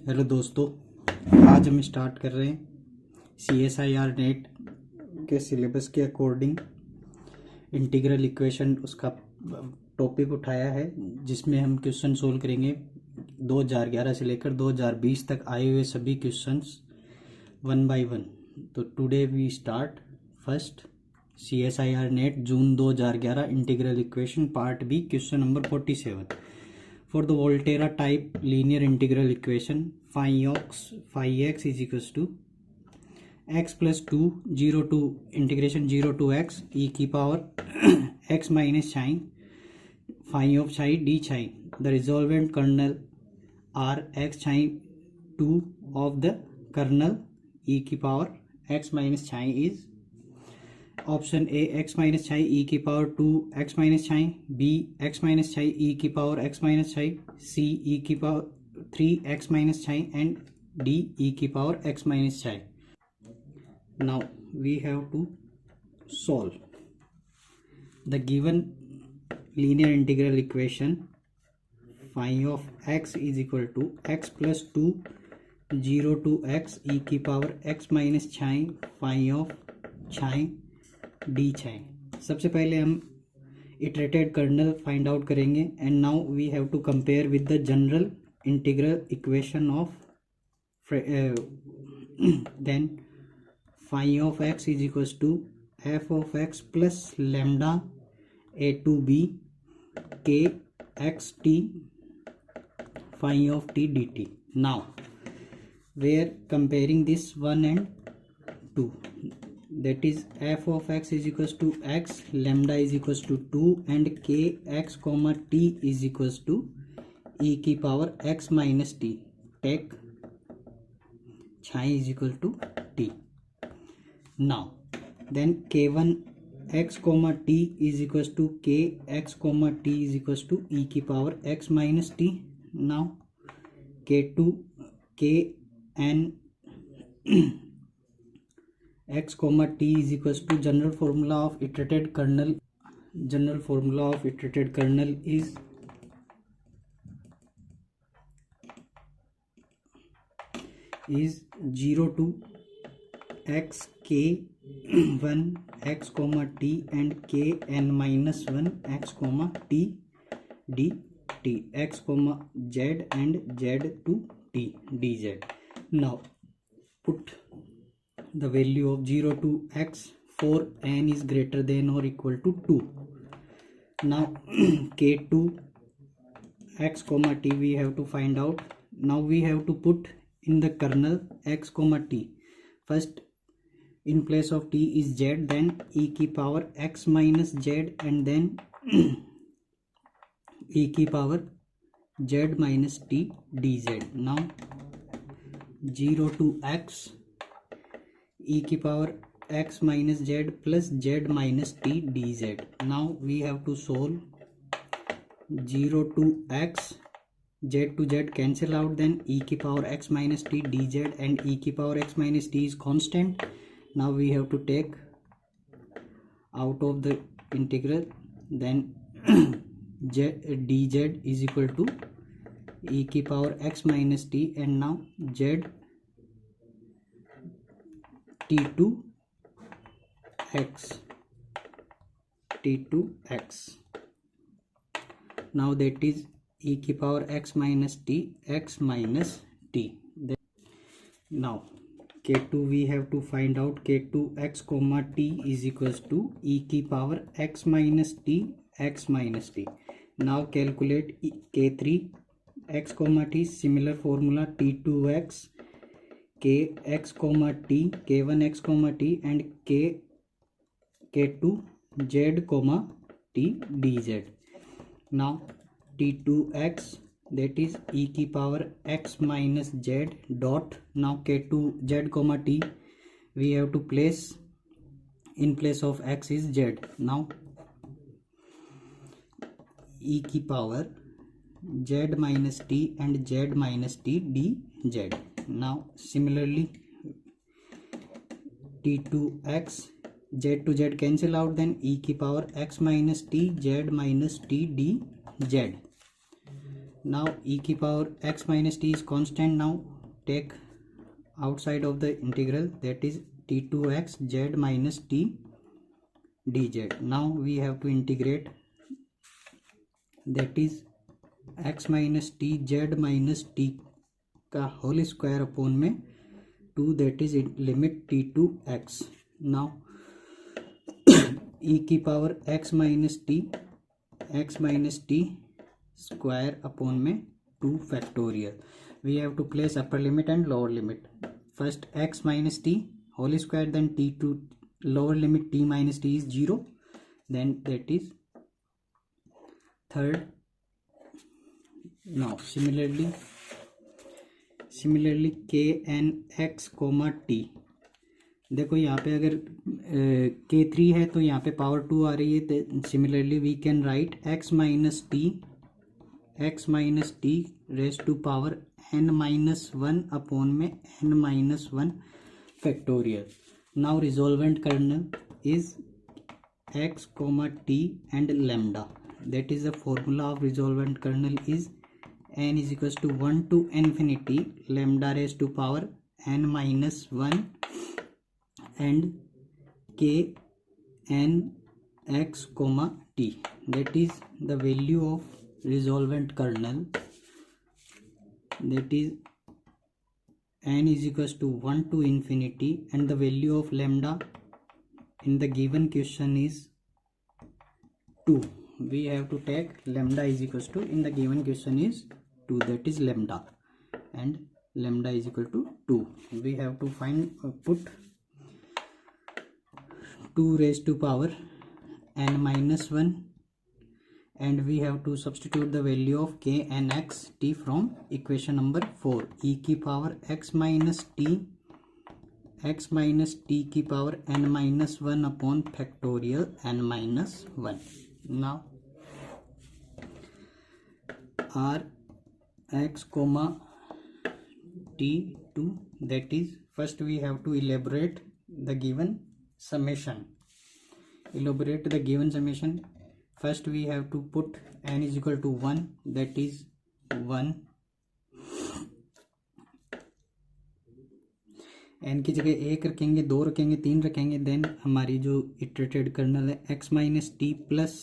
Hello दोस्तों, आज हम स्टार्ट कर रहे हैं CSIR नेट के सिलेबस के अकॉर्डिंग इंटीग्रल इक्वेशन। उसका टॉपिक उठाया है जिसमें हम क्वेश्चन सोल्व करेंगे 2011 से लेकर 2020 तक आए हुए सभी क्वेश्चंस वन बाय वन। तो today we start first CSIR NET June 2011 integral equation part B, question number 47। For the Volterra type linear integral equation, phi x is equals to x plus 2 0 to integration 0 to x e की power x minus sin phi of psi d psi. The resolvent kernel are x sin 2 of the kernel e की power x minus psi is option A x minus छाई ई की power 2 x minus छाई, B x minus छाई ई की power x minus छाई, C e की power 3 x minus chi and D e की power x minus chi. Now we have to solve the given linear integral equation phi of x is equal to x plus 2 0 to x e की power x minus chi phi of chi d chi. सबसे पहले हम iterated kernel find out करेंगे and now we have to compare with the general integral equation of then phi of x is equals to f of x plus lambda a टू b k x t phi of t dt. Now we are comparing this 1 and 2. That is f of x is equals to x, lambda is equals to 2 and k x comma t is equals to e की power x minus t. Take psi is equal to t. Now then k1 x comma t is equals to k x comma t is equals to e की power x minus t. Now k2 k n x comma t is equals to general formula of iterated kernel. General formula of iterated kernel is is 0 to x k 1 x comma t and k n minus 1 x comma t d t x comma z and z to t dz. Now put the value of 0 to x for n is greater than or equal to 2. Now k2 x comma t we have to find out. Now we have to put in the kernel x comma t. First in place of t is z, then e की power x minus z and then e की power z minus t dz. Now 0 to x e की power x minus z plus z minus t dz. Now we have to solve 0 to x, z to z cancel out, then e की power x minus t dz and e की power x minus t is constant. Now we have to take out of the integral, then z dz is equal to e की power x minus t and now z t to x. Now that is e की power x minus t x minus t. Now k2 we have to find out. k2 x comma t is equals to e की power x minus t x minus t. Now calculate k3 x comma t. Similar formula t2x k x comma t, k1 x comma t and k2 z comma t dz. Now t2x that is e की power x minus z dot. Now k2 z comma t we have to place in place of x is z. Now e की power z minus t and z minus t dz. Now similarly t2x z to z cancel out, then e की power x minus t z minus t dz. Now e की power x minus t is constant. Now take outside of the integral, that is t2x z minus t dz. Now we have to integrate, that is x minus t z minus t का whole square upon में 2, that is limit t to x. Now e की power x minus t square upon में 2 factorial. We have to place upper limit and lower limit. First x minus t whole square, then t to lower limit t minus t is 0, then that is third. Now similarly k n x comma t. देखो यहाँ पे अगर k3 है तो यहाँ पे power 2 आ रही है. Similarly we can write x minus t raise to power n minus 1 upon में n minus 1 factorial. Now resolvent kernel is x comma t and lambda. That is the formula of resolvent kernel is n is equals to 1 to infinity lambda raised to power n minus 1 and k n x comma t. That is the value of resolvent kernel, that is n is equals to 1 to infinity, and the value of lambda in the given question is 2. We have to take lambda is equals to, in the given question is 2, that is lambda, and lambda is equal to 2. We have to find put 2 raised to power n minus 1, and we have to substitute the value of k n x t from equation number 4. E की power x minus t की power n minus 1 upon factorial n minus 1. Now r x comma t 2, that is first we have to elaborate the given summation. First we have to put n is equal to 1, that is 1. n की जगह 1 रखेंगे, 2 रखेंगे, 3 रखेंगे. Then हमारी जो iterated kernel है x minus T plus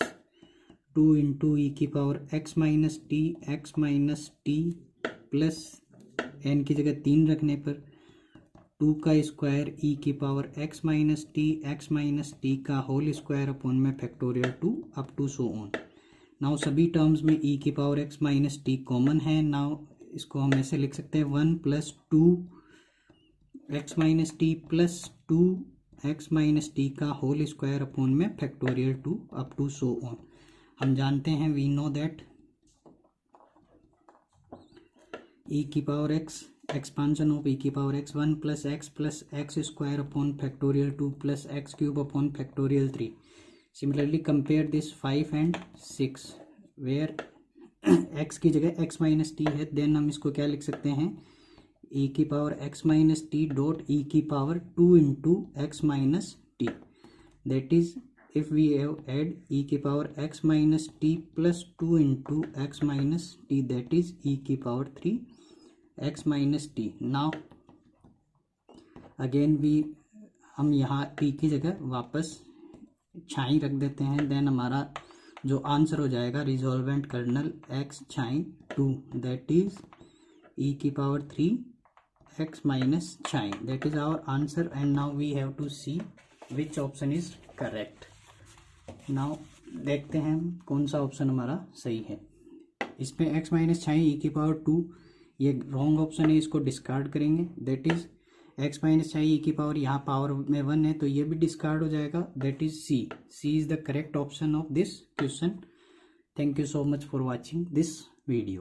2 into e की power x minus T plus n की जगह 3 रखने पर 2 का स्क्वायर ई की पावर x माइनस टी का होल स्क्वायर अपॉन में factorial 2 up to so on. Now सभी टर्म्स में ई की power x minus t common है. नाउ इसको हम ऐसे लिख सकते हैं 1 plus 2 x minus T plus 2 x minus t का होल स्क्वायर अपॉन में factorial 2 up to so on. हम जानते हैं, वी नो दैट ई की power x expansion of e की power x 1 plus x square upon factorial 2 plus x cube upon factorial 3. Similarly compare this 5 and 6 where x की जगह x minus t है. Then हम इसको क्या लिख सकते हैं, e की power x minus t dot e की power 2 into x minus t. That is if we have add e की power x minus t plus 2 into x minus t, that is e की power 3 x minus T. Now again हम यहाँ p की जगह वापस छाई रख देते हैं. देन हमारा जो आंसर हो जाएगा resolvent colonel x chi 2, that is e की power 3 x minus chi. That is our answer. And now we have to see which option is correct. Now देखते हैं कौन सा ऑप्शन हमारा सही है. इसमें x माइनस छाई e की पावर 2 ये रॉन्ग ऑप्शन है, इसको डिस्कार्ड करेंगे. दैट इज x माइनस छाई ई की पावर यहाँ पावर में 1 है तो ये भी डिस्कार्ड हो जाएगा. That is C is the correct option of this question. Thank you so much for watching this video.